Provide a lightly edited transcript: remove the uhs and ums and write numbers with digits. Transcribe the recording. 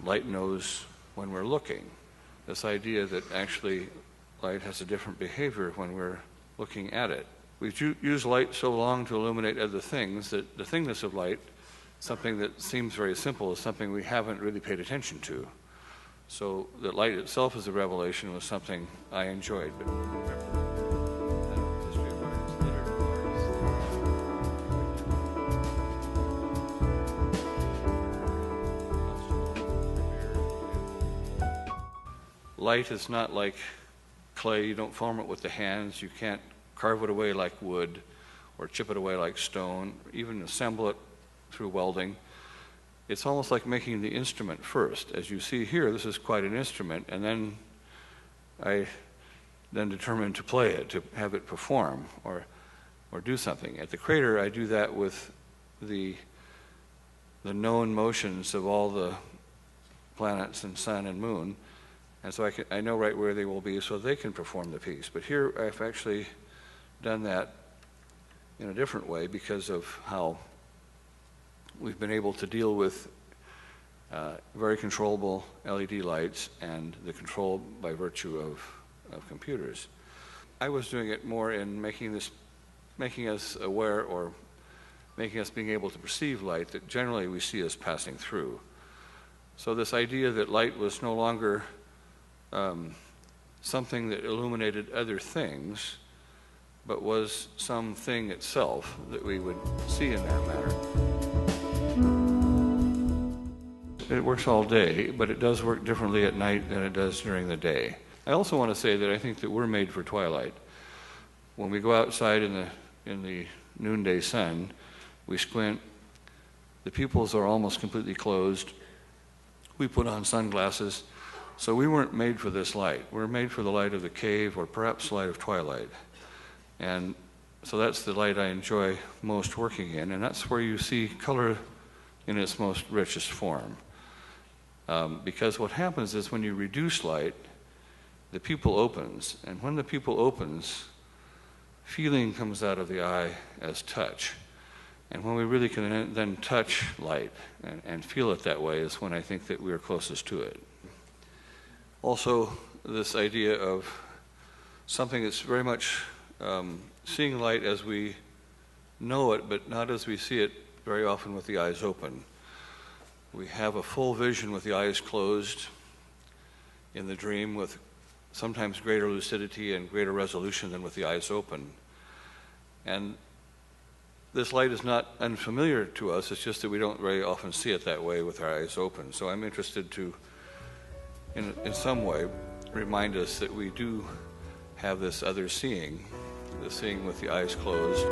Light knows when we're looking. This idea that actually light has a different behavior when we're looking at it. We've used light so long to illuminate other things that the thingness of light, something that seems very simple, is something we haven't really paid attention to. So that light itself is a revelation was something I enjoyed. Light is not like clay. You don't form it with the hands. You can't carve it away like wood or chip it away like stone, or even assemble it through welding. It's almost like making the instrument first. As you see here, this is quite an instrument, and then I determined to play it, to have it perform or do something. At the crater, I do that with the known motions of all the planets and sun and moon. And so I know right where they will be so they can perform the piece. But here I've actually done that in a different way because of how we've been able to deal with very controllable LED lights and the control by virtue of computers. I was doing it more in making us aware, or making us being able to perceive light that generally we see as passing through. So this idea that light was no longer something that illuminated other things, but was something itself that we would see in that manner. It works all day, but it does work differently at night than it does during the day. I also want to say that I think that we're made for twilight. When we go outside in the noonday sun, we squint. The pupils are almost completely closed. We put on sunglasses. So we weren't made for this light. We're made for the light of the cave, or perhaps the light of twilight. And so that's the light I enjoy most working in, and that's where you see color in its most richest form. Because what happens is when you reduce light, the pupil opens, and when the pupil opens, feeling comes out of the eye as touch. And when we really can then touch light and feel it that way is when I think that we're closest to it. Also, this idea of something that's very much seeing light as we know it, but not as we see it very often with the eyes open. We have a full vision with the eyes closed in the dream, with sometimes greater lucidity and greater resolution than with the eyes open. And this light is not unfamiliar to us, it's just that we don't very often see it that way with our eyes open. So I'm interested to, in some way, remind us that we do have this other seeing, the seeing with the eyes closed.